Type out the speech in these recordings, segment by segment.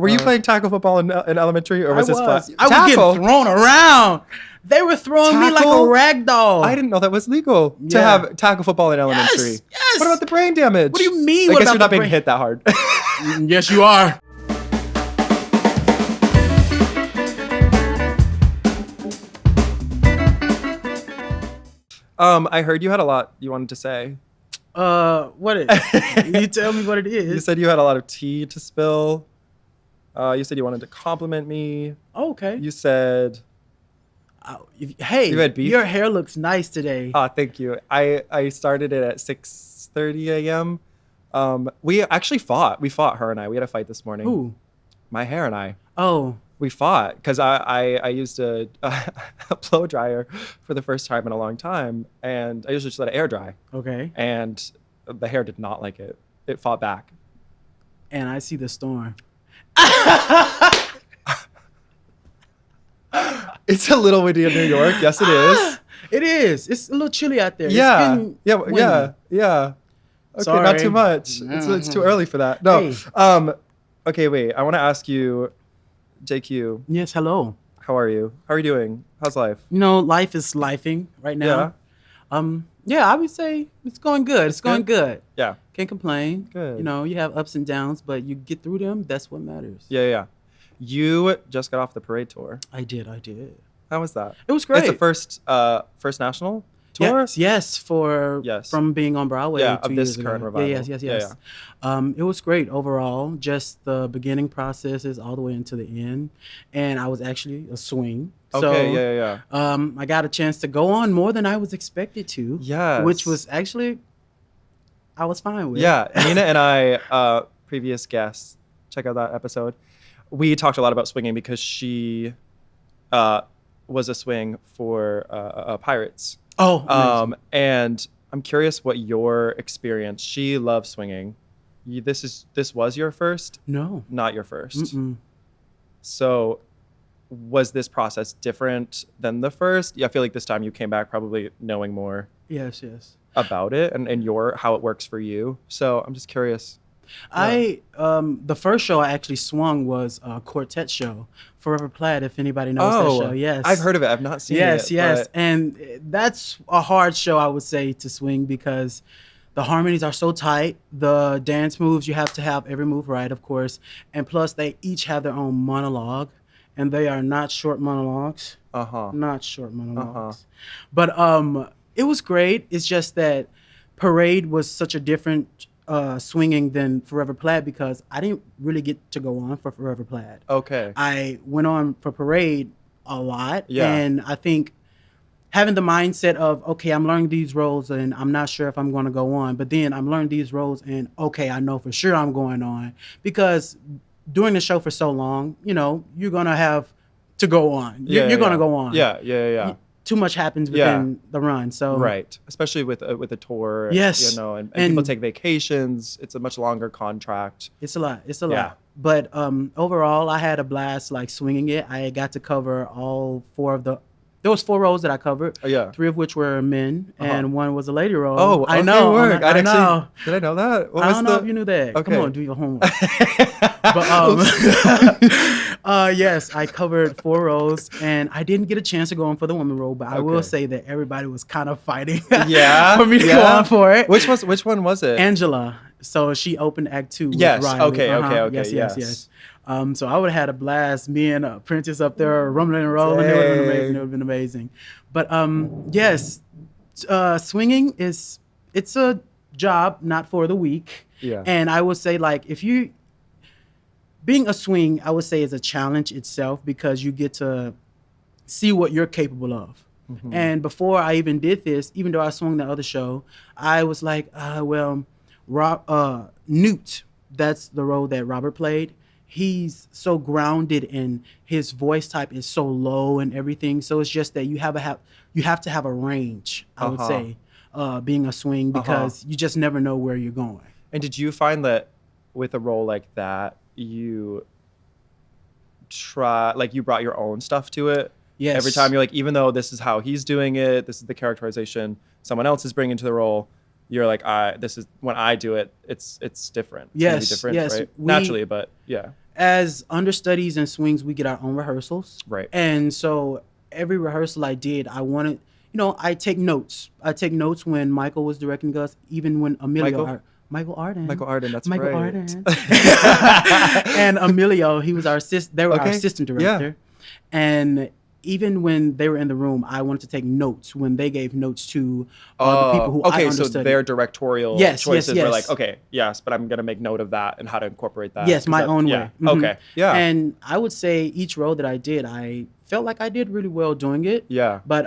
Were you playing tackle football in elementary, or was this flat? I was getting thrown around. They were throwing me like a rag doll. I didn't know that was legal to have tackle football in elementary. Yes. What about the brain damage? What do you mean? I guess you're not being hit that hard. Yes, you are. I heard you had a lot you wanted to say. What is? You tell me what it is. You said you had a lot of tea to spill. You said you wanted to compliment me. Oh, okay. You said... hey, you had beef? Your hair looks nice today. Thank you. I started it at 6:30 a.m. We actually fought. We fought, her and I. We had a fight this morning. Who? My hair and I. Oh. We fought because I used a blow dryer for the first time in a long time, and I usually just let it air dry. Okay. And the hair did not like it. It fought back. And I see the storm. It's a little windy in New York. Yes, it is. It is. It's a little chilly out there. Yeah. Yeah. Okay, Sorry. not too much. It's too early for that. No. Hey. Okay, wait. I want to ask you, JQ. Yes, hello. How are you? How are you doing? How's life? Life is lifing right now. Yeah, I would say it's going good. It's going good. Yeah. Can't complain. Good. You have ups and downs, but you get through them. That's what matters. Yeah. You just got off the parade tour. I did. How was that? It was great. It's the first national tour? Yes, from being on Broadway. Yeah, 2 of this years current ago. revival. Yes. Yeah. It was great overall. Just the beginning processes all the way into the end, and I was actually a swing. Okay. So, Yeah. I got a chance to go on more than I was expected to. Yes. Which was actually, I was fine with. Yeah. Nina and I, previous guests, check out that episode. We talked a lot about swinging because she was a swing for Pirates. Oh, amazing. And I'm curious what your experience. She loves swinging. This was your first? No, not your first. Mm-mm. So, was this process different than the first? Yeah, I feel like this time you came back probably knowing more. Yes. About it and how it works for you. So I'm just curious. The first show I actually swung was a quartet show, Forever Plaid, if anybody knows that show. Yes. I've heard of it. I've not seen it. Yes. And that's a hard show, I would say, to swing because the harmonies are so tight. The dance moves, you have to have every move right, of course. And plus, they each have their own monologue, and they are not short monologues. Not short monologues. But it was great. It's just that Parade was such a different swinging than Forever Plaid because I didn't really get to go on for Forever Plaid. Okay. I went on for Parade a lot. Yeah. And I think having the mindset of, okay, I'm learning these roles and I'm not sure if I'm going to go on, but then I'm learning these roles and okay, I know for sure I'm going on because doing the show for so long, you're going to have to go on. You're going to go on. Yeah. Too much happens within the run, so right, especially with a tour. Yes, and people take vacations. It's a much longer contract. It's a lot. But overall, I had a blast swinging it. I got to cover all 4 of the. There was 4 roles that I covered. 3 of which were men, and 1 was a lady role. Oh, I know. Work. I know. Did I know that? I don't know if you knew that. Okay. Come on, do your homework. But yes, I covered 4 roles, and I didn't get a chance to go on for the woman role. But I will say that everybody was kind of fighting. For me to go on for it. Which one was it? Angela. So she opened Act 2. Yes. With Riley. Okay. Yes. So I would have had a blast. Me and Apprentice up there rumbling and rolling. It would have been amazing. But yes, swinging it's a job not for the weak. Yeah. And I would say being a swing, I would say is a challenge itself because you get to see what you're capable of. Mm-hmm. And before I even did this, even though I swung the other show, I was like, Newt, that's the role that Robert played. He's so grounded and his voice type is so low and everything. So it's just that you have to have a range, I would say, being a swing because you just never know where you're going. And did you find that with a role like that, you brought your own stuff to it? Yes. Every time you're like, even though this is how he's doing it, this is the characterization someone else is bringing to the role, you're like, this is when I do it, it's different. It's gonna be Yes, different, yes. right? Naturally, but yeah. As understudies and swings, we get our own rehearsals. Right. And so every rehearsal I did, I wanted, I take notes. I take notes when Michael was directing us, even when Emilio. Michael Arden. Michael Arden, that's Michael right. Arden. And Emilio, he was our they were our assistant director. Yeah. And even when they were in the room, I wanted to take notes when they gave notes to the people who I understudied. So their directorial choices were like, okay, yes, but I'm going to make note of that and how to incorporate that. Yes, my own way. Mm-hmm. Okay, yeah. And I would say each role that I did, I felt like I did really well doing it. Yeah. But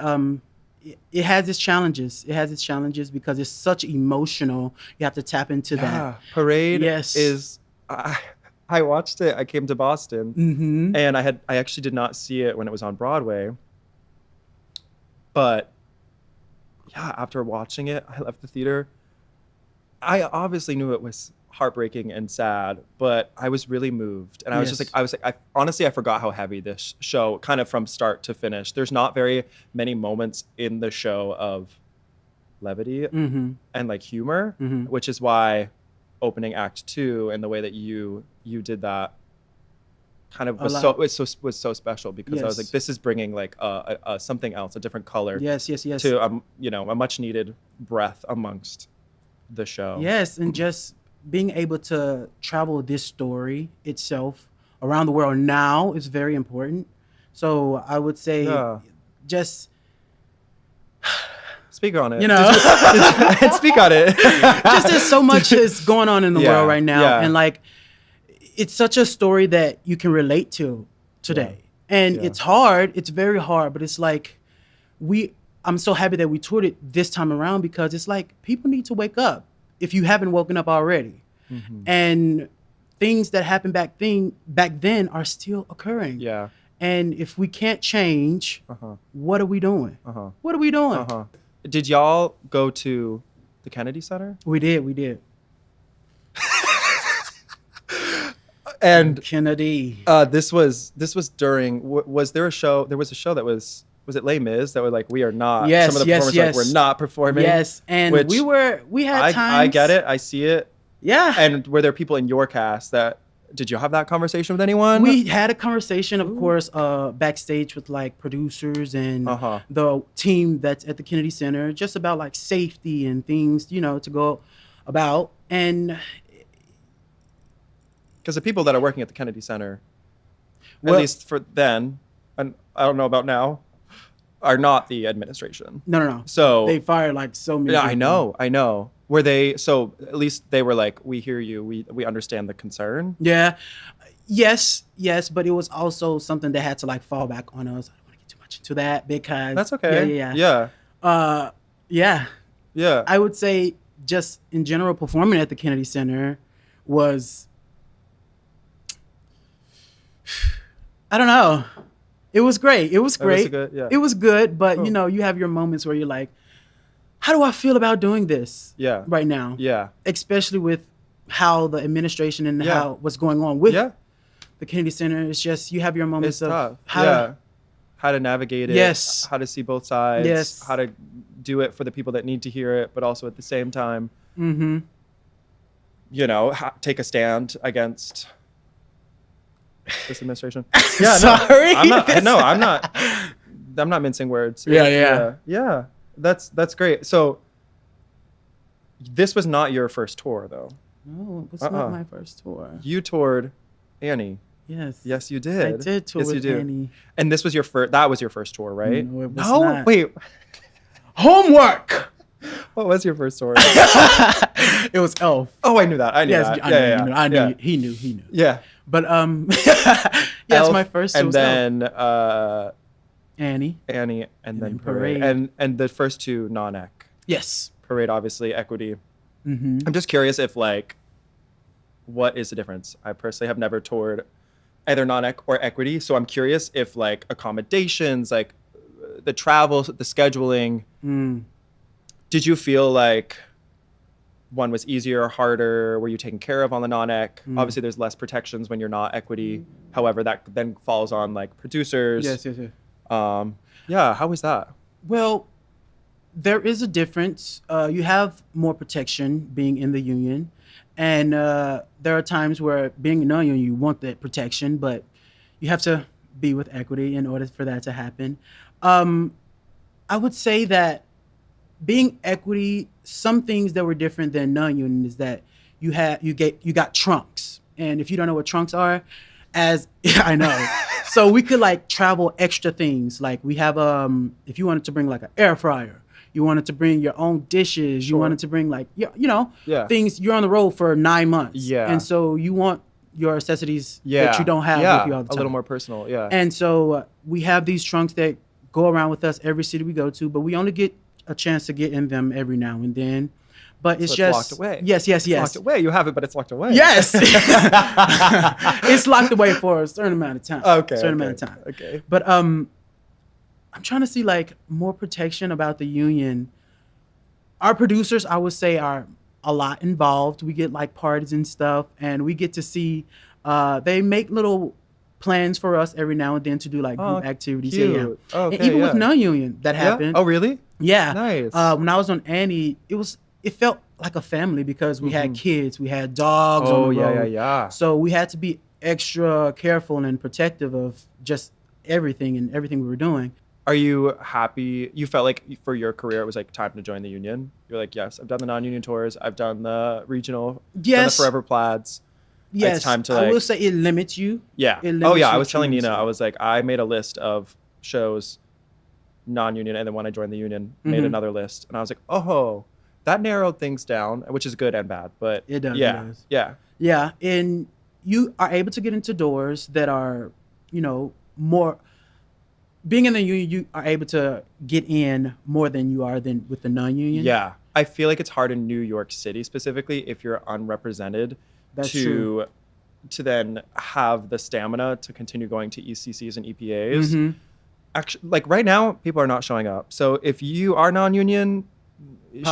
it has its challenges. It has its challenges because it's such emotional. You have to tap into that. Parade is... I watched it. I came to Boston, and I actually did not see it when it was on Broadway. But yeah, after watching it, I left the theater. I obviously knew it was heartbreaking and sad, but I was really moved, and I was just like, I honestly forgot how heavy this show, kind of from start to finish. There's not very many moments in the show of levity and like humor, which is why opening act 2 and the way that you did that kind of was so special, because I was like, this is bringing like a something else, a different color to a much needed breath amongst the show. Yes, and just being able to travel this story itself around the world now is very important. So I would say just speak on it. Speak on it. Just there's so much is going on in the world right now. And like, it's such a story that you can relate to today. And it's hard. It's very hard. But it's like, I'm so happy that we toured it this time around, because it's like, people need to wake up if you haven't woken up already. And things that happened back then are still occurring. Yeah. And if we can't change, what are we doing? What are we doing? Did y'all go to the Kennedy Center? We did. And Kennedy. This was during. Was there a show? There was a show that was it Les Mis that were like, we are not. Yes, some of the performers were like, we're not performing. Yes, and we had times. I get it. I see it. Yeah. And were there people in your cast that? Did you have that conversation with anyone? We had a conversation, of course, backstage with like producers and the team that's at the Kennedy Center, just about like safety and things, to go about. And because the people that are working at the Kennedy Center, at least for then, and I don't know about now, are not the administration. No. So they fired like so many. Yeah, people. I know. Were they, so at least they were like, we hear you, we understand the concern? Yeah. Yes, but it was also something that had to like fall back on us. I don't want to get too much into that because... That's okay. Yeah. I would say just in general, performing at the Kennedy Center was... I don't know. It was great. It was good, but you have your moments where you're like, how do I feel about doing this right now? Yeah. Especially with how the administration and how what's going on with the Kennedy Center. It's just, you have your moments of how to navigate it. Yes. How to see both sides. Yes. How to do it for the people that need to hear it, but also at the same time, take a stand against this administration. Sorry. I'm not mincing words. Yeah. That's great. So this was not your first tour, though. No, it was not my first tour. You toured Annie. Yes. Yes, you did. I did tour with Annie. And this was your first. That was your first tour, right? No, it was not. Wait. Homework. What was your first tour? It was Elf. Oh, I knew that. I knew that. I knew. He knew. Yeah. But yes, my first. And then Annie, and then Parade, and the first two non-ec. Yes, Parade, obviously, Equity. I'm just curious if what is the difference? I personally have never toured either non-ec or Equity, so I'm curious if accommodations, the travel, the scheduling. Did you feel like one was easier or harder? Were you taken care of on the non-ec? Obviously, there's less protections when you're not Equity. However, that then falls on producers. Yes. How was that? Well, there is a difference. You have more protection being in the union, and there are times where being in non-union, you want that protection, but you have to be with equity in order for that to happen. I would say that being equity, some things that were different than non-union is that you got trunks, and if you don't know what trunks are, as I know, so we could like travel extra things. Like we have if you wanted to bring like an air fryer, you wanted to bring your own dishes, you wanted to bring like things. You're on the road for 9 months, and so you want your necessities that you don't have with you all the time. A little more personal, And so we have these trunks that go around with us every city we go to, but we only get a chance to get in them every now and then. But it's just locked away. Yes. It's locked away. You have it, but it's locked away. Yes. It's locked away for a certain amount of time. Okay. But I'm trying to see like more protection about the union. Our producers, I would say, are a lot involved. We get like parties and stuff, and we get to see they make little plans for us every now and then to do like group activities. Cute. And even with non-union that happened. Oh, really? Yeah. Nice. When I was on Annie, it felt like a family because we had kids, we had dogs on the road. Yeah. So we had to be extra careful and protective of just everything we were doing. Are you happy? You felt like for your career, it was like time to join the union? You're like, yes, I've done the non-union tours. I've done the regional. Yes. Done the Forever Plaids. Yes. It's time to I will say it limits you. Yeah. I was telling Nina, I was like, I made a list of shows non-union, and then when I joined the union, made another list. And I was like, oh, that narrowed things down, which is good and bad. But it does. Yeah. It does. Yeah. Yeah. And you are able to get into doors that are, more. Being in the union, you are able to get in more than you are than with the non-union. Yeah. I feel like it's hard in New York City specifically if you're unrepresented. That's true. To then have the stamina to continue going to ECCs and EPAs. Actually, like right now, people are not showing up. So if you are non-union,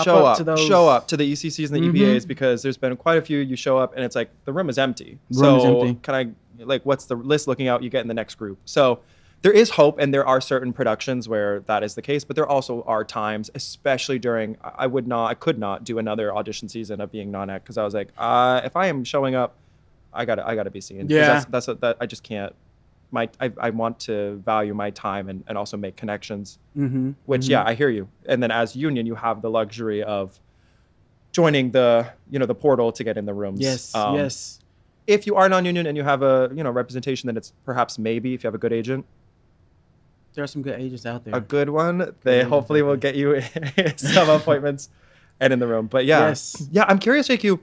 show up to the ECCs and the EPAs, because there's been quite a few. You show up and it's like the room is empty. Can I, like, what's the list looking out? You get in the next group. So there is hope, and there are certain productions where that is the case, but there also are times, especially during, I could not do another audition season of being non-act, because I was like, if I am showing up, I gotta be seen. Yeah. That I just can't. I want to value my time and also make connections, which I hear you. And then as union, you have the luxury of joining the portal to get in the rooms. Yes. If you are non-union and you have a representation, then it's perhaps maybe if you have a good agent. There are some good agents out there. A good one. They hopefully will get you some appointments and in the room. But yeah. Yes. Yeah, I'm curious, JQ,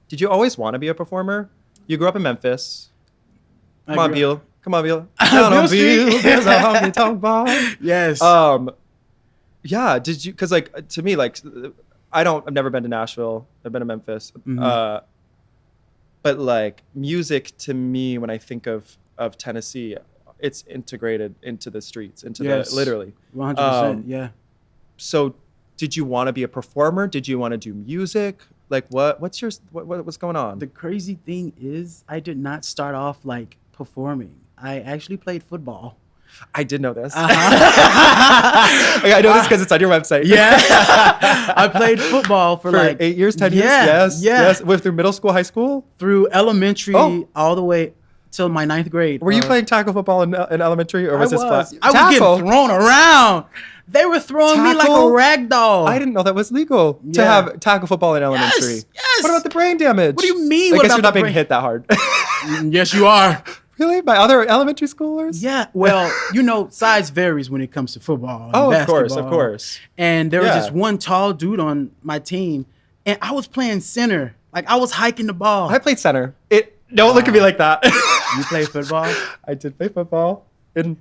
did you always want to be a performer? You grew up in Memphis. Come on, Beal. Down on Beal. There's a honky tonk bar. Yes. Yeah, did you, because like to me, like I've never been to Nashville. I've been to Memphis. But like music to me, when I think of Tennessee, it's integrated into the streets, literally. 100%. Yeah. So did you want to be a performer? Did you want to do music? Like what's going on? The crazy thing is I did not start off like performing. I actually played football. I did know this. I know this because it's on your website. Yeah. I played football for like 8 years, 10 years. Yes. Through middle school, high school? Through elementary all the way till my 9th grade. Were you playing tackle football in elementary, or was this flat? I was getting thrown around. They were throwing me like a rag doll. I didn't know that was legal to have tackle football in elementary. Yes. What about the brain damage? What do you mean? I guess you're not being hit that hard. Yes, you are. Really? By other elementary schoolers? Yeah. Well, size varies when it comes to football. Oh, of course. And there was this one tall dude on my team, and I was playing center. Like, I was hiking the ball. I played center. Don't look at me like that. You played football? I did play football in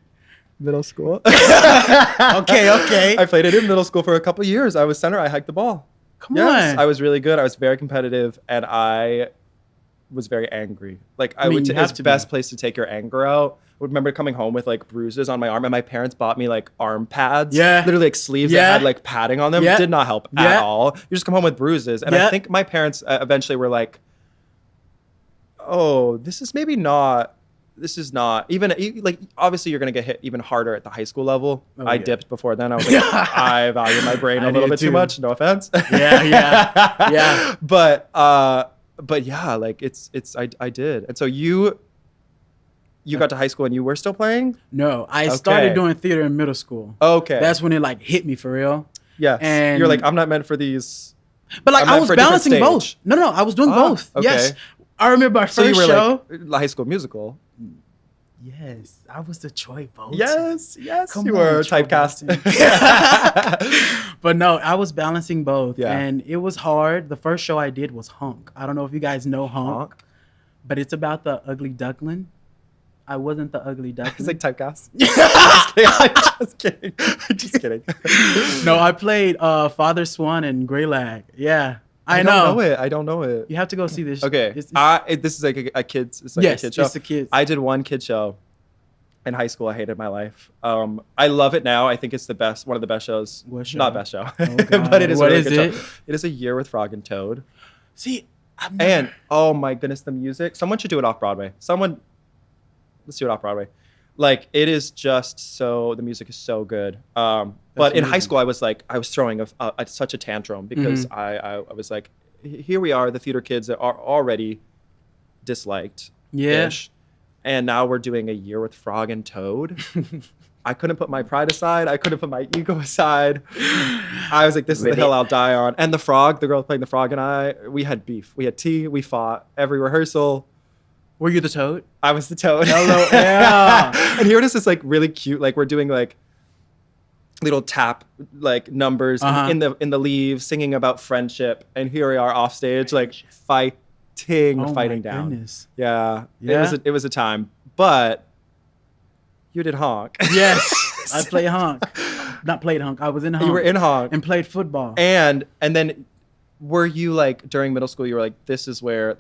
middle school. Okay. I played it in middle school for a couple of years. I was center. I hiked the ball. Come on. I was really good. I was very competitive, and I was very angry. Like it's the best place to take your anger out. I remember coming home with like bruises on my arm, and my parents bought me like arm pads. Yeah. Literally like sleeves that had like padding on them. Yeah. Did not help at all. You just come home with bruises. And I think my parents eventually were like, oh, this is maybe not this is not even like, obviously you're going to get hit even harder at the high school level. Oh, I yeah. dipped before then. I was like, I value my brain I a little did bit too too. much. No offense. Yeah. But yeah, like I did. And so you got to high school and you were still playing? No, I Okay. started doing theater in middle school. Okay. That's when it like hit me for real. Yes. And You're like, I'm not meant for these. But like I'm I meant was for a different balancing both. stage. No, I was doing both. Okay. Yes. I remember our So first you were show. like High School Musical. Yes, I was the Troy Bolton. Yes, Come you on, were Troy typecast. But no, I was balancing both. Yeah. And it was hard. The first show I did was Hunk. I don't know if you guys know Hunk, but it's about the ugly duckling. I wasn't the ugly duckling. It's like typecast. I'm just kidding. No, I played Father Swan and Greylag. Yeah. I don't know it. I don't know it. You have to go see this. Okay. This is like a kid's. It's like yes, a kid show. it's a kid. I did one kid show in high school. I hated my life. I love it now. I think it's the best. One of the best shows. What show? Not best show, Oh, God. but it is What a really is good it? show. It is A Year with Frog and Toad. See, I've never, And oh my goodness, the music. Someone should do it off Broadway. Let's do it off Broadway. Like, it is just so, the music is so good. But in high amazing. school, I was throwing such a tantrum because I was like, here we are, the theater kids that are already disliked. Yeah. And now we're doing A Year with Frog and Toad. I couldn't put my pride aside. I couldn't put my ego aside. I was like, this is the hill I'll die on. And the frog, the girl playing the frog and I, we had beef. We had tea. We fought every rehearsal. Were you the Toad? I was the Toad. Hello, yeah. And here it is, this like really cute, like we're doing like little tap like numbers in the leaves, singing about friendship. And here we are off stage, like fighting my down. goodness. Yeah. Yeah. It was a time. But you did Honk. Yes, I played Honk. Not played Honk. I was in Honk. You were in Honk. and played football. And then were you like during middle school you were like, this is where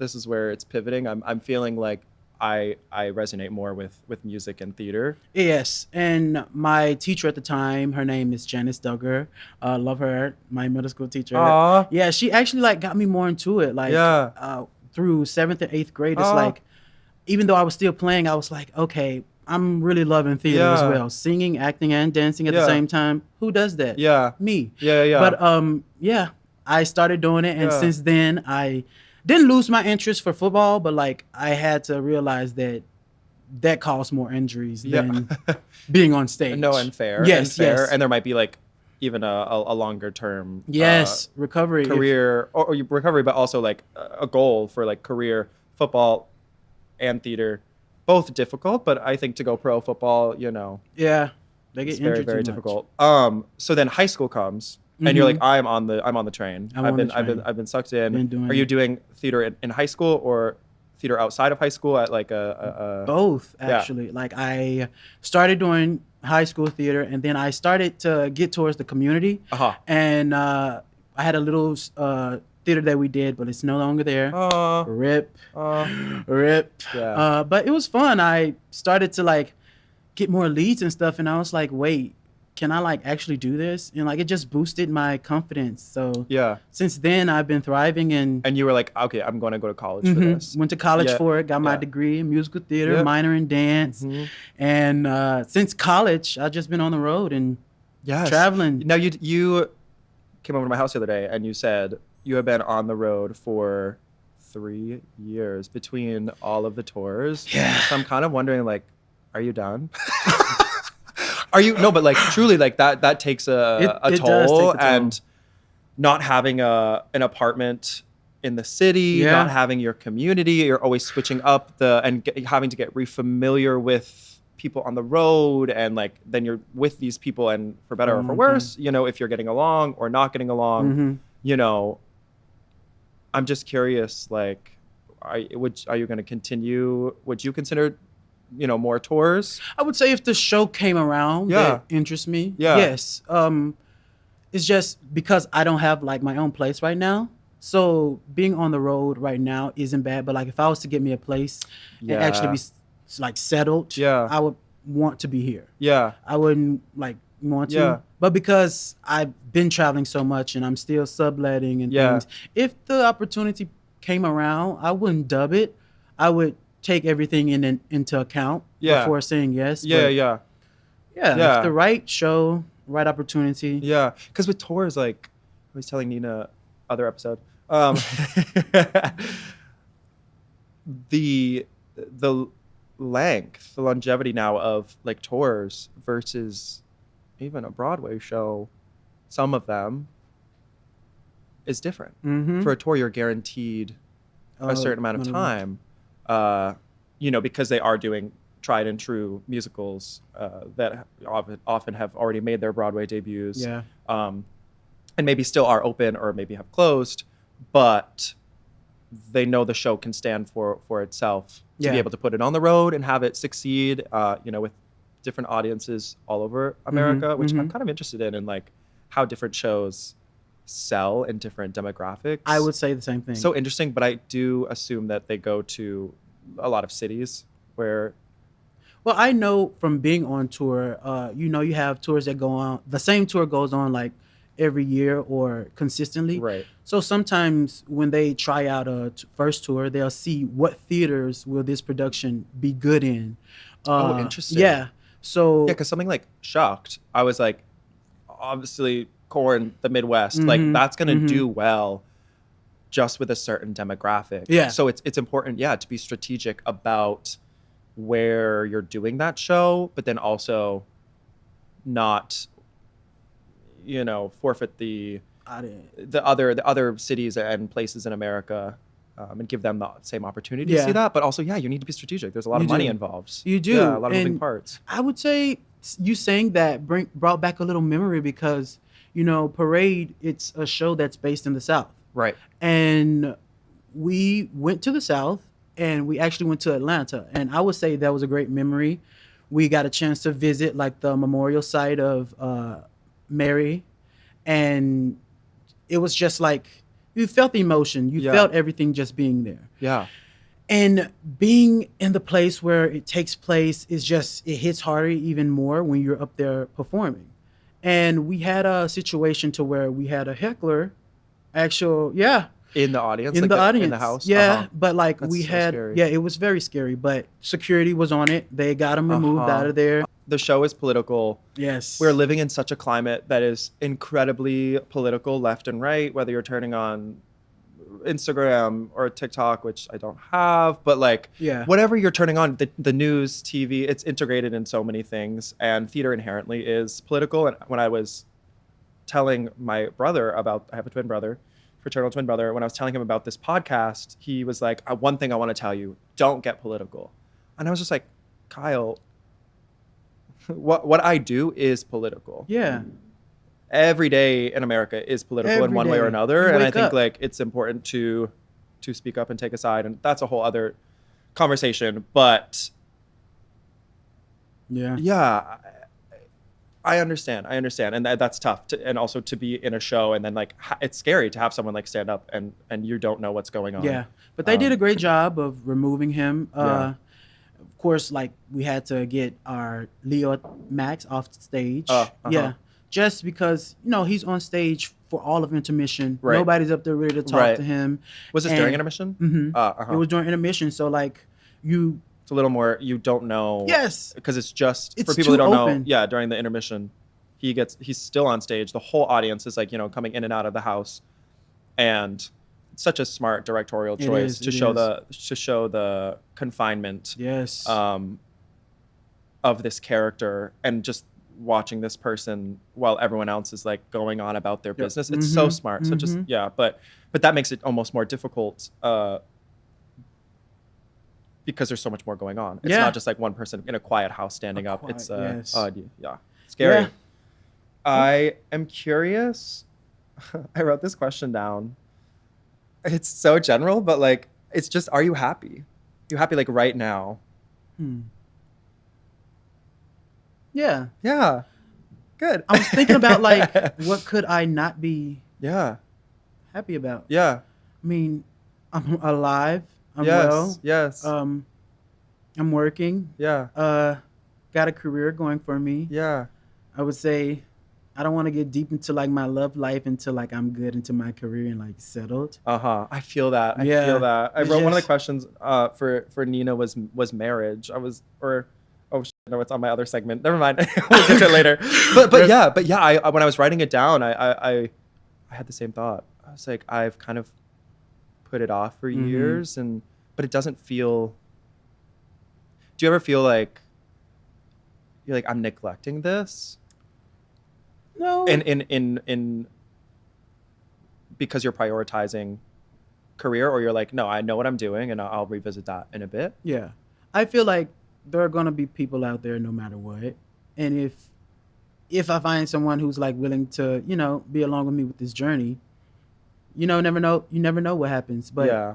it's pivoting? I'm feeling like I resonate more with music and theater. Yes, and my teacher at the time, her name is Janice Duggar. Love her, my middle school teacher. Aw. Yeah, she actually like got me more into it. Like through 7th and 8th grade, it's like even though I was still playing, I was like, okay, I'm really loving theater as well. Singing, acting, and dancing at the same time. Who does that? Yeah. Me. Yeah. But yeah, I started doing it, and since then I didn't lose my interest for football, but like I had to realize that caused more injuries than being on stage. No, and fair. Yes, and fair. yes. And there might be like even a longer term recovery. career or recovery, but also like a goal for like career football and theater. Both difficult, but I think to go pro football, Yeah, they get it's very, injured very too much. difficult. So then high school comes, and you're like, I'm on the train. I'm on the train. I've been sucked in. Been doing Are you it. doing theater in high school or theater outside of high school at like a Both actually. Like I started doing high school theater, and then I started to get towards the community. And I had a little theater that we did, but it's no longer there. Rip. Yeah. But it was fun. I started to like get more leads and stuff, and I was like, wait, can I like actually do this? And like it just boosted my confidence. So Yeah. since then I've been thriving And you were like, okay, I'm going to go to college for this. went to college Yeah. for it, got my Yeah. degree in musical theater, Yeah. minor in dance. And since college I've just been on the road and Yes. traveling. Now you came over to my house the other day and you said you have been on the road for 3 years between all of the tours. Yeah. So I'm kind of wondering, like, are you done? Are you no? But like truly, like that takes a It toll, does take a toll. and not having an apartment in the city, Yeah. not having your community, you're always switching up having to get refamiliar with people on the road, and like then you're with these people, and for better or for worse, you know, if you're getting along or not getting along, you know. I'm just curious, like, are you going to continue? Would you consider, you know, more tours? I would say if the show came around that interests me, yes. It's just because I don't have like my own place right now. So being on the road right now isn't bad. But like if I was to get me a place and actually be like settled, I would want to be here. Yeah. I wouldn't like want to. Yeah. But because I've been traveling so much and I'm still subletting and things, if the opportunity came around, I wouldn't dub it. I would take everything into account Yeah. before saying yes. Yeah, But yeah, yeah, if the right show, right opportunity. yeah. Because with tours, like I was telling Nina other episode, um, the the length, the longevity now of like tours versus even a Broadway show, some of them is different. Mm-hmm. For a tour, you're guaranteed a certain amount of time, because they are doing tried and true musicals that often have already made their Broadway debuts, Yeah. and maybe still are open or maybe have closed, but they know the show can stand for itself to be able to put it on the road and have it succeed, with different audiences all over America, which I'm kind of interested in like how different shows sell in different demographics. I would say the same thing. So interesting, but I do assume that they go to a lot of cities where... Well, I know from being on tour, you have tours that go on. The same tour goes on like every year or consistently. Right. So sometimes when they try out a first tour, they'll see what theaters will this production be good in. Interesting. Yeah. So because something like Shocked, I was like, obviously, Corn, the Midwest, like that's gonna do well just with a certain demographic. Yeah. So it's important, to be strategic about where you're doing that show, but then also not, forfeit the other cities and places in America, and give them the same opportunity to see that. But also, you need to be strategic. There's a lot of money involved. You do. Yeah, a lot of moving parts. I would say you saying that brought back a little memory because, Parade, it's a show that's based in the South. Right. And we went to the South and we actually went to Atlanta. And I would say that was a great memory. We got a chance to visit like the memorial site of Mary. And it was just like, you felt the emotion. You felt everything just being there. Yeah. And being in the place where it takes place is just, it hits harder even more when you're up there performing. And we had a situation to where we had a heckler, in the audience, in the audience, in the house. But like That's we so had, scary. it was very scary. But security was on it. They got him removed out of there. The show is political. Yes, we're living in such a climate that is incredibly political, left and right. Whether you're turning on Instagram or TikTok, which I don't have, but like whatever you're turning on, the news, TV, it's integrated in so many things, and theater inherently is political. And when I was telling my brother about, I have a twin brother, fraternal twin brother, when I was telling him about this podcast, he was like, one thing I want to tell you, don't get political. And I was just like, Kyle, what I do is political. Yeah. Every day in America is political in one way or another, and I think like it's important to speak up and take a side, and that's a whole other conversation. But I understand, and that's tough and also to be in a show and then like it's scary to have someone like stand up and you don't know what's going on. Yeah, but they did a great job of removing him. Of course, like we had to get our Leo Max off the stage. Just because, he's on stage for all of intermission. Right. Nobody's up there ready to talk to him. Was this during intermission? Mm-hmm. It was during intermission. So, like, it's a little more, you don't know. Yes. Because it's for people who don't know, during the intermission, he's still on stage. The whole audience is, like, coming in and out of the house. And it's such a smart directorial choice to show the confinement of this character and just watching this person while everyone else is like going on about their business. It's so smart. So just but that makes it almost more difficult because there's so much more going on. It's not just like one person in a quiet house standing up. It's scary. Yeah. I am curious. I wrote this question down. It's so general, but like it's just, are you happy? You happy like right now? Yeah. Yeah. Good. I was thinking about like, what could I not be happy about? Yeah. I mean, I'm alive. I'm yes. well. Yes. I'm working. Yeah. Got a career going for me. Yeah. I would say I don't want to get deep into like my love life until like I'm good into my career and like settled. I feel that. I Yeah. feel that. I It's wrote one of the just- questions for Nina was marriage. Oh shit, no, it's on my other segment. Never mind. We'll get to it later. But yeah. I when I was writing it down, I had the same thought. I was like, I've kind of put it off for years, but it doesn't feel. Do you ever feel like you're like, I'm neglecting this? No. In because you're prioritizing career, or you're like, no, I know what I'm doing and I'll revisit that in a bit. Yeah. I feel like there are going to be people out there no matter what. And if I find someone who's like willing to, be along with me with this journey, you never know what happens. But Yeah.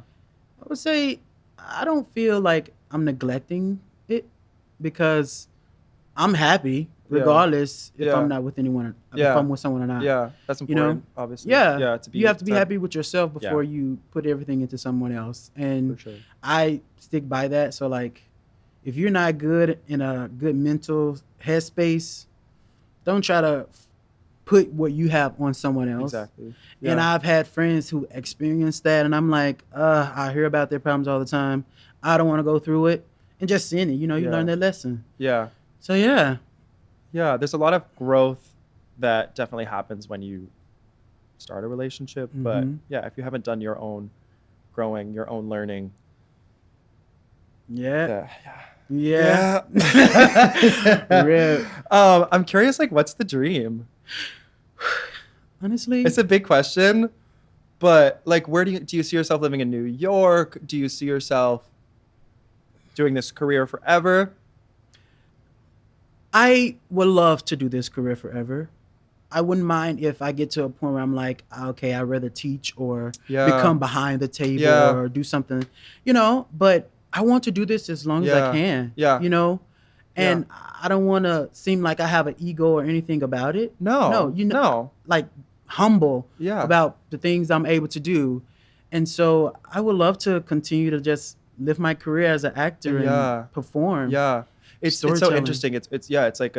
I would say I don't feel like I'm neglecting it because I'm happy regardless if I'm not with anyone, if I'm with someone or not. Yeah, that's important, obviously. Yeah. To you have to be happy with yourself before you put everything into someone else. And For sure. I stick by that. So like, if you're not good in a good mental headspace, don't try to put what you have on someone else. Exactly. And I've had friends who experienced that, and I'm like, I hear about their problems all the time. I don't want to go through it. And just seeing it, you learn that lesson. Yeah. So yeah. Yeah, there's a lot of growth that definitely happens when you start a relationship. But yeah, if you haven't done your own growing, your own learning. Yeah. Real. I'm curious, like, what's the dream? Honestly, it's a big question, but like, where do you see yourself living in New York? Do you see yourself doing this career forever? I would love to do this career forever. I wouldn't mind if I get to a point where I'm like, okay, I'd rather teach or become behind the table or do something, but I want to do this as long as I can, and I don't want to seem like I have an ego or anything about it. No, like humble about the things I'm able to do. And so I would love to continue to just live my career as an actor and perform. Yeah. It's so interesting. It's like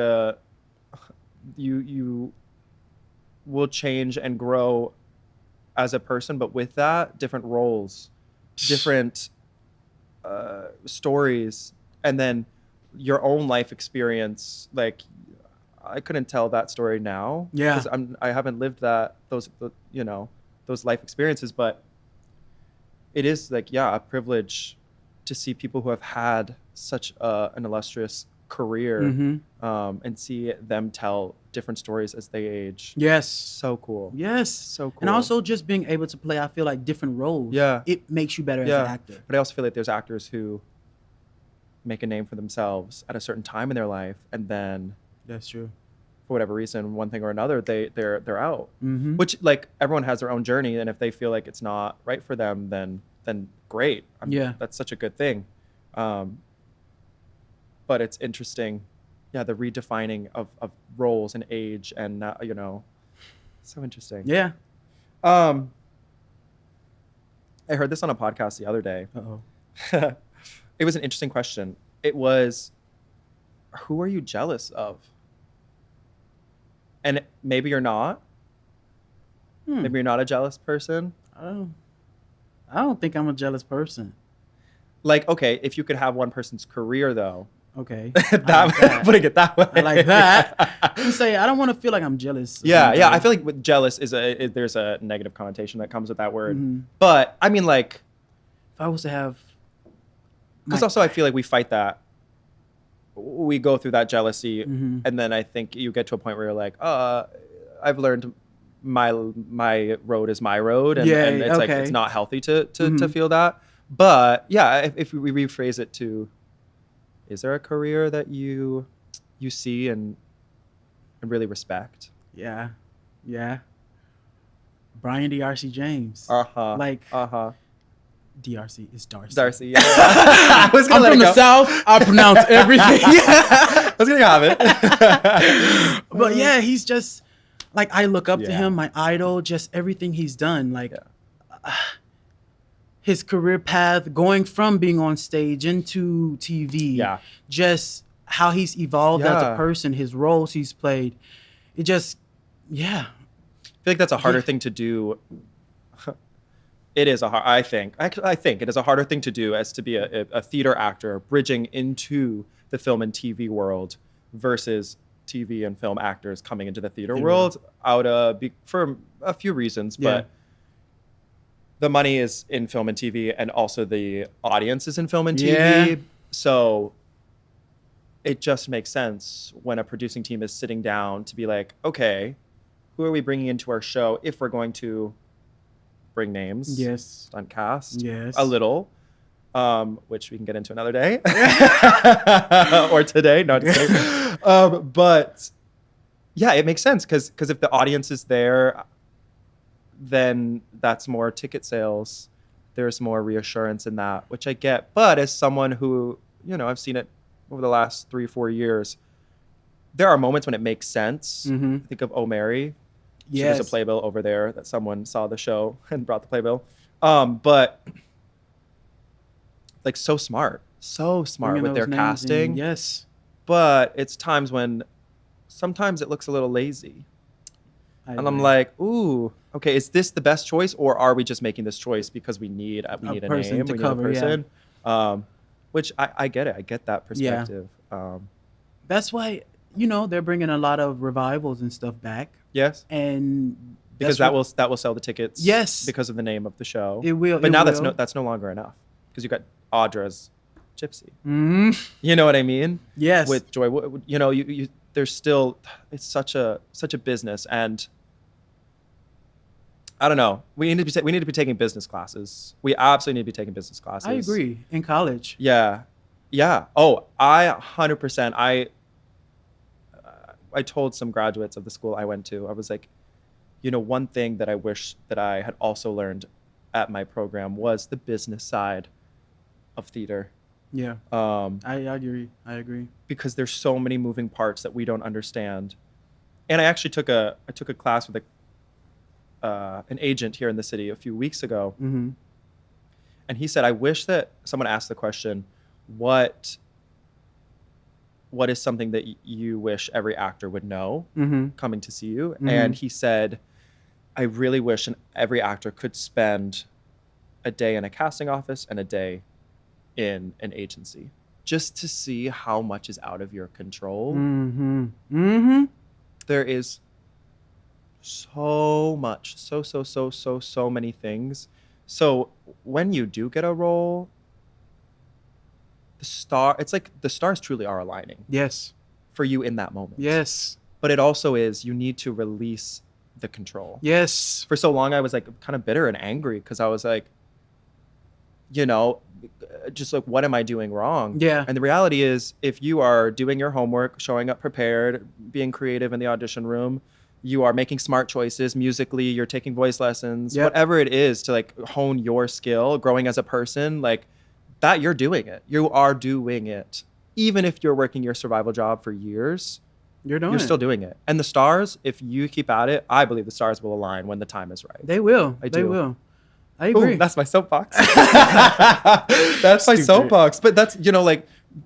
you will change and grow as a person, but with that, different roles, different stories, and then your own life experience. Like, I couldn't tell that story now because I haven't lived those life experiences, but it is like a privilege to see people who have had such an illustrious career and see them tell different stories as they age. Yes. So cool. Yes. So cool. And also just being able to play, I feel like, different roles. Yeah. It makes you better as an actor. But I also feel like there's actors who make a name for themselves at a certain time in their life, and then that's true. For whatever reason, one thing or another, they're out. Which, like, everyone has their own journey, and if they feel like it's not right for them, then great. That's such a good thing. But it's interesting, the redefining of roles and age, and so interesting. Yeah. I heard this on a podcast the other day. It was an interesting question. It was, who are you jealous of? And maybe you're not. Maybe you're not a jealous person. I don't think I'm a jealous person. Like, okay, if you could have one person's career, though. Okay. Putting it that way. I like that. I don't want to feel like I'm jealous. Yeah. I feel like with jealous there's a negative connotation that comes with that word. But I mean, like, if I was to have, because also I feel like we fight that. We go through that jealousy, and then I think you get to a point where you're like, I've learned my road is my road, and it's like it's not healthy to feel that. But yeah, if we rephrase it to, is there a career that you see and really respect? Yeah. Brian DRC James. DRC is Darcy. Darcy, yeah. I'm from the South. I pronounce everything. I was gonna have it. But yeah, he's just like, I look up to him, my idol, just everything he's done. Like his career path, going from being on stage into TV, just how he's evolved as a person, his roles he's played. It just Yeah. I feel like that's a harder Yeah. thing to do. It is a hard. I think it is a harder thing to do as to be a theater actor bridging into the film and TV world versus TV and film actors coming into the theater world for a few reasons, Yeah. but the money is in film and TV, and also the audience is in film and TV. Yeah. So it just makes sense when a producing team is sitting down to be like, okay, who are we bringing into our show if we're going to bring names? Yes. Stunt cast. Yes. A little, which we can get into another day or today. No, just kidding. But yeah, it makes sense because if the audience is there, then that's more ticket sales. There's more reassurance in that, which I get. But as someone who, I've seen it over the last 3-4 years, there are moments when it makes sense. Mm-hmm. Think of Oh Mary. Yes. There's a playbill over there that someone saw the show and brought the playbill. But like so smart Bringing with their those names casting. in. Yes. But it's times when sometimes it looks a little lazy. I And I'm agree. like, ooh, okay, is this the best choice, or are we just making this choice because we need a person name, to we need cover, a yeah. person? Which I get it. I get that perspective. That's why, they're bringing a lot of revivals and stuff back. Yes, And because that will sell the tickets. Yes. because of the name of the show. It will. But it now will. that's no longer enough because you got Audra's Gypsy. Mhm. You know what I mean? Yes. With Joy, you there's still, it's such a business, and I don't know. We need to be taking business classes. We absolutely need to be taking business classes. I agree. In college. Yeah. Oh, I 100%. I told some graduates of the school I went to, I was like, one thing that I wish that I had also learned at my program was the business side of theater. Yeah. I agree. Because there's so many moving parts that we don't understand. And I actually took a class with an agent here in the city a few weeks ago. Mm-hmm. And he said, I wish that someone asked the question, what is something that you wish every actor would know coming to see you? Mm-hmm. And he said, I really wish every actor could spend a day in a casting office and a day in an agency just to see how much is out of your control. Mm-hmm. Mm-hmm. There is so much, so many things. So when you do get a role, it's like the stars truly are aligning Yes. for you in that moment. Yes. But it also is, you need to release the control. Yes. For so long, I was like kind of bitter and angry because I was like, just like, what am I doing wrong? Yeah. And the reality is, if you are doing your homework, showing up prepared, being creative in the audition room, you are making smart choices musically, you're taking voice lessons, Yep. whatever it is to like hone your skill, growing as a person, like that, you're doing it. You are doing it. Even if you're working your survival job for years, You're still doing it. And the stars, if you keep at it, I believe the stars will align when the time is right. They will. I They do. will. I agree. Ooh, that's my soapbox. That's my Stupid. soapbox. But that's,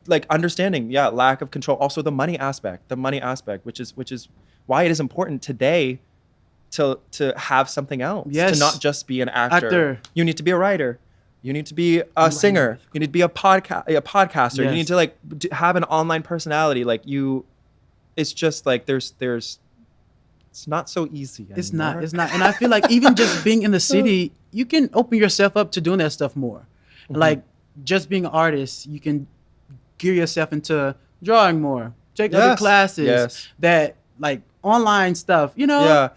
like understanding, lack of control. Also the money aspect, which is why it is important today to have something else. Yes. To not just be an actor. You need to be a writer. You need to be a singer. You need to be a podcaster. You Yes. need to like have an online personality. Like it's just like there's it's not so easy It's anymore. not. And I feel like even just being in the city, you can open yourself up to doing that stuff more. Mm-hmm. Like just being an artist, you can gear yourself into drawing more, take other Yes. classes, Yes. that like online stuff, Yeah.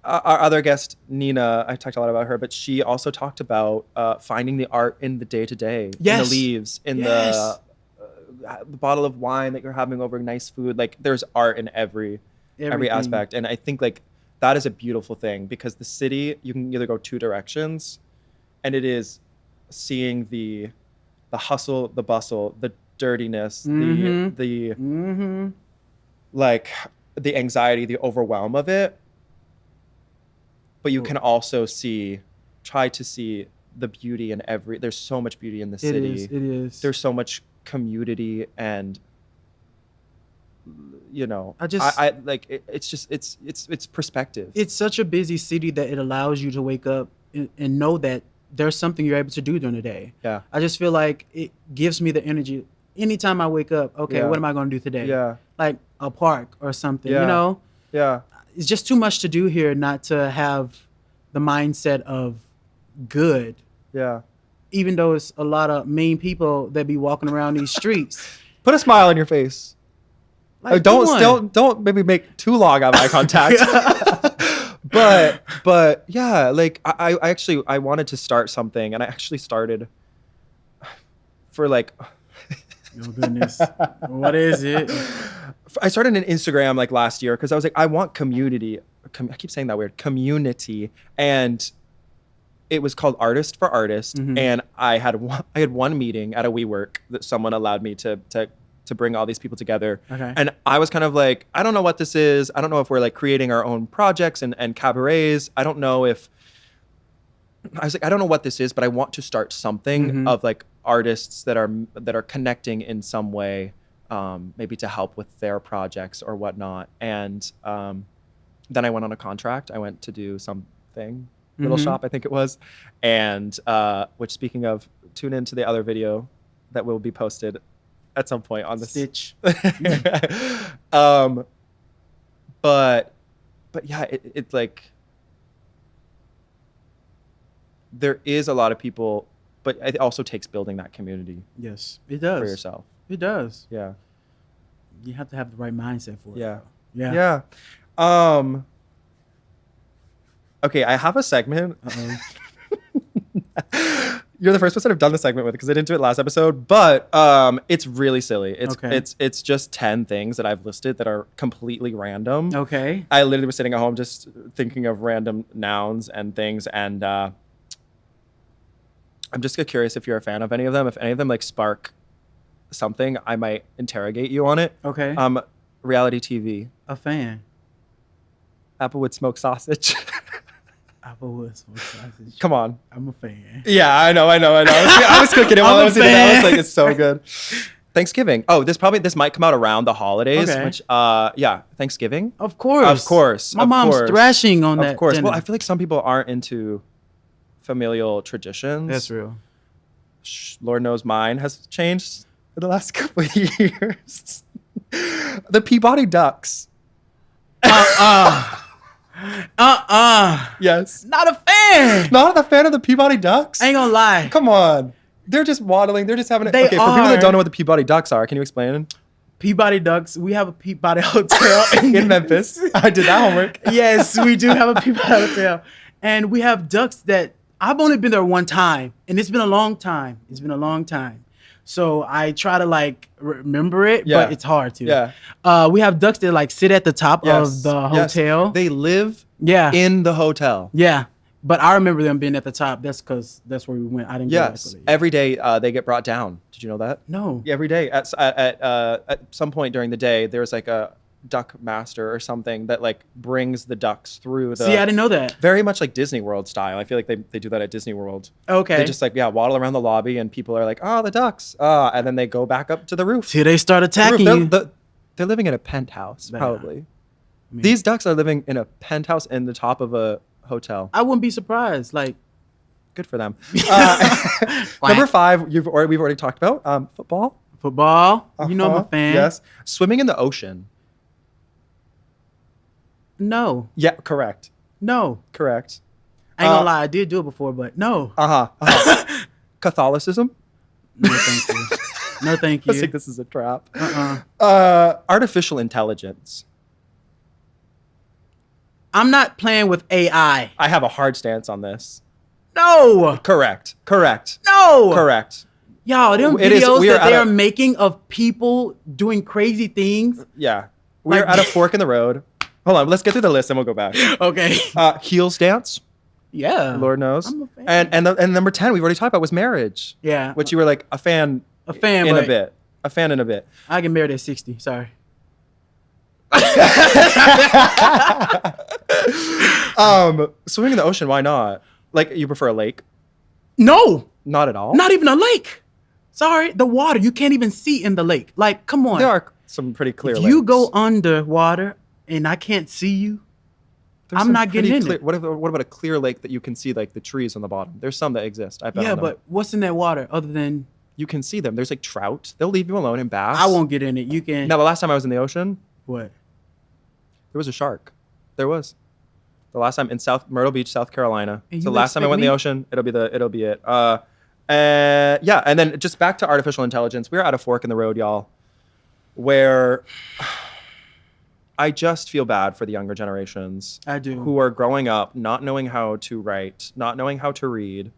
Our other guest, Nina, I talked a lot about her, but she also talked about finding the art in the day-to-day, in Yes. the leaves, in Yes. the bottle of wine that you're having over nice food. Like there's art in every Everything. aspect. And I think like that is a beautiful thing because the city, you can either go two directions, and it is seeing the hustle, the bustle, the dirtiness, Mhm. the Mm-hmm. like the anxiety, the overwhelm of it. But you can also try to see the beauty in there's so much beauty in the city. It is. There's so much community and you know, I like it's just it's perspective. It's such a busy city that it allows you to wake up and know that there's something you're able to do during the day. Yeah. I just feel like it gives me the energy anytime I wake up. Okay, Yeah. what am I going to do today? Yeah. Like a park or something, Yeah. you know? Yeah. It's just too much to do here not to have the mindset of good. Yeah. Even though it's a lot of mean people that be walking around these streets. Put a smile on your face. Like, Don't maybe make too long eye contact. but yeah, like I actually I wanted to start something, and I actually started for like Oh goodness. What is it? I started an Instagram like last year because I was like, I want community. I keep saying that weird, community, and it was called Artist for Artist. Mm-hmm. And I had one meeting at a WeWork that someone allowed me to bring all these people together. Okay. And I was kind of like, I don't know what this is. I don't know if we're like creating our own projects and cabarets. I don't know if I was like, I don't know what this is, but I want to start something Mm-hmm. of like artists that are connecting in some way, maybe to help with their projects or whatnot. And then I went on a contract. I went to do something, Little Mm-hmm. Shop, I think it was. And which, speaking of, tune into the other video that will be posted at some point on the Stitch. But yeah, it's like there is a lot of people, but it also takes building that community Yes, it does. for yourself. It does. Yeah. You have to have the right mindset for it. Yeah. Yeah. Yeah. Okay, I have a segment. Uh-oh. You're the first person I've done the segment with because I didn't do it last episode, but it's really silly. It's just 10 things that I've listed that are completely random. Okay. I literally was sitting at home just thinking of random nouns and things, and I'm just curious if you're a fan of any of them. If any of them like spark something, I might interrogate you on it. Okay. Reality TV. A fan. Applewood smoked sausage. Applewood smoked sausage. Come on. I'm a fan. Yeah, I know. I was cooking it while I was eating it. I was like, it's so good. Thanksgiving. Oh, this might come out around the holidays. Okay. Which Thanksgiving. Of course. My mom's thrashing on that. Of course. dinner. Well, I feel like some people aren't into familial traditions. That's real. Lord knows mine has changed in the last couple of years. The Peabody Ducks. Yes. Not a fan. Not a fan of the Peabody Ducks? I ain't gonna lie. Come on. They're just waddling. They're just having They for people that are. don't know what the Peabody Ducks are, can you explain? Peabody Ducks. We have a Peabody Hotel In Memphis. I did that homework. Yes, we do have a Peabody Hotel. And we have ducks that I've only been there one time. And it's been a long time. So I try to like remember it, Yeah. but it's hard to. Yeah. We have ducks that like sit at the top of the Yes. hotel. They live Yeah. in the hotel. Yeah. But I remember them being at the top. That's because that's where we went. I didn't go Yes. back. Every day they get brought down. Did you know that? No. Every day at some point during the day, there's like a duck master or something that like brings the ducks through the. See, I didn't know that. Very much like Disney World style. I feel like they do that at Disney World. Okay. They just like waddle around the lobby and people are like, oh, the ducks, and then they go back up to the roof. Till they start attacking you. They're living in a penthouse, Yeah. probably. I mean, These ducks are living in a penthouse in the top of a hotel. I wouldn't be surprised. Like, Good for them. Number 5, we've already talked about football. football. You know I'm a fan. Yes. Swimming in the ocean. No. Yeah, correct. No. Correct. I ain't gonna lie. I did do it before, but no. Catholicism. No, thank you. No, thank I think you. this is a trap. Uh-uh. Artificial intelligence. I'm not playing with AI. I have a hard stance on this. No. Correct. No. Correct. Y'all, them It is- videos we are that they at a- are making of people doing crazy things. Yeah. We're Like- at a fork in the road. Hold on. Let's get through the list and we'll go back. Okay. Heels dance. Yeah. Lord knows. I'm a fan. And number 10 we've already talked about was marriage. Yeah. Which you were like a fan. A fan, in but a bit. A fan in a bit. I get married at 60. Sorry. Swimming in the ocean, why not? Like, you prefer a lake? No. Not at all. Not even a lake. Sorry. The water. You can't even see in the lake. Like, come on. There are some pretty clear If lakes. you go underwater and I can't see you, There's I'm some not getting pretty in clear, it. what about a clear lake that you can see like the trees on the bottom? There's some that exist. I bet. Yeah, on them. but what's in that water other than You can see them. There's like trout. They'll leave you alone, and bass. I won't get in it. You can. Now, the last time I was in the ocean, What? there was a shark. There was. The last time in Myrtle Beach, South Carolina. And So you last time I went in the expect ocean, it'll be it. Yeah, and then just back to artificial intelligence. We're at a fork in the road, y'all, where I just feel bad for the younger generations. I do. Who are growing up not knowing how to write, not knowing how to read.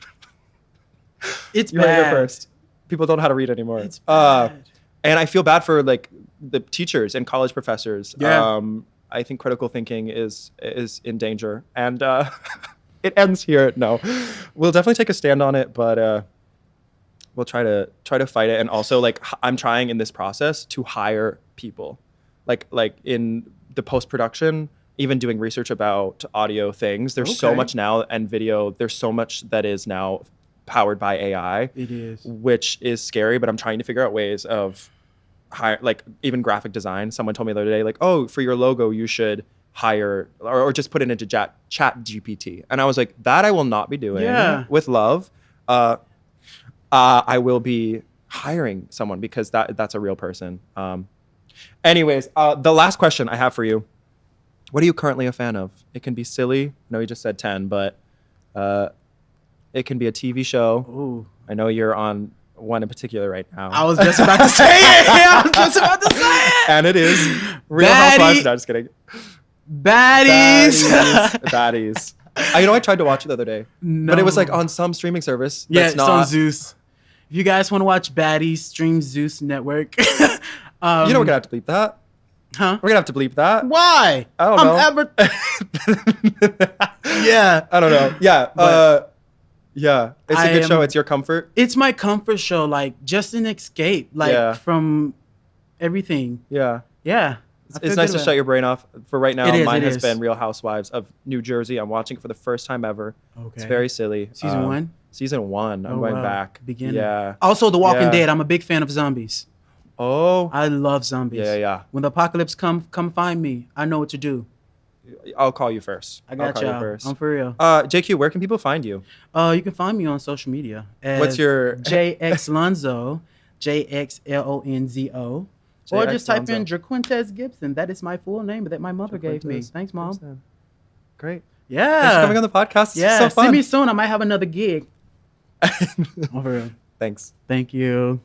It's You heard it here bad. first. People don't know how to read anymore. It's bad. And I feel bad for like the teachers and college professors. Yeah. I think critical thinking is in danger, and it ends here. No, we'll definitely take a stand on it, but we'll try to fight it. And also, like, I'm trying in this process to hire people, like in the post production, even doing research about audio things. There's so Okay. much now, and video. There's so much that is now powered by AI. It is. Which is scary, but I'm trying to figure out ways of hire, like even graphic design. Someone told me the other day, like, oh, for your logo, you should hire or just put it into chat GPT. And I was like, that I will not be doing. Yeah. With love. I will be hiring someone because that's a real person. Anyways, the last question I have for you. What are you currently a fan of? It can be silly. I know you just said 10, but it can be a TV show. Ooh. I know you're on one in particular right now. I was just about to say it. I was just about to say it. And it is Real Baddie- Housewives. No, just kidding. Baddies. Baddies. You know, I tried to watch it the other day, but it was like on some streaming service. Yeah, that's it's not. on Zeus. If you guys want to watch Baddies, stream Zeus Network. You know, we're gonna have to bleep that. Huh? We're gonna have to bleep that. Why? I don't know. Yeah. I don't know. Yeah. But Yeah. It's a good show. It's your comfort. It's my comfort show, like just an escape, like Yeah. from everything. Yeah. Yeah. I feel It's nice good to about shut it. your brain off. For right now, It is, mine it has is. been Real Housewives of New Jersey. I'm watching it for the first time ever. Okay. It's very silly. Season 1? Season 1. I'm Oh, going wow. back. Beginning. Yeah. Also, The Walking Yeah. Dead. I'm a big fan of zombies. Oh. I love zombies. Yeah. When the apocalypse come find me. I know what to do. I'll call you first. I got I'll call you y'all. first. I'm for real. JQ, where can people find you? You can find me on social media. As What's your- JX Lonzo, JXLONZO, or JX just type in Lonzo. Jerquintez Gipson. That is my full name that my mother gave me. Jerquintez Thanks, Mom. Gipson. Great. Yeah. Thanks for coming on the podcast. This Yeah. is so fun. See me soon. I might have another gig. Oh, for real. Thanks. Thank you.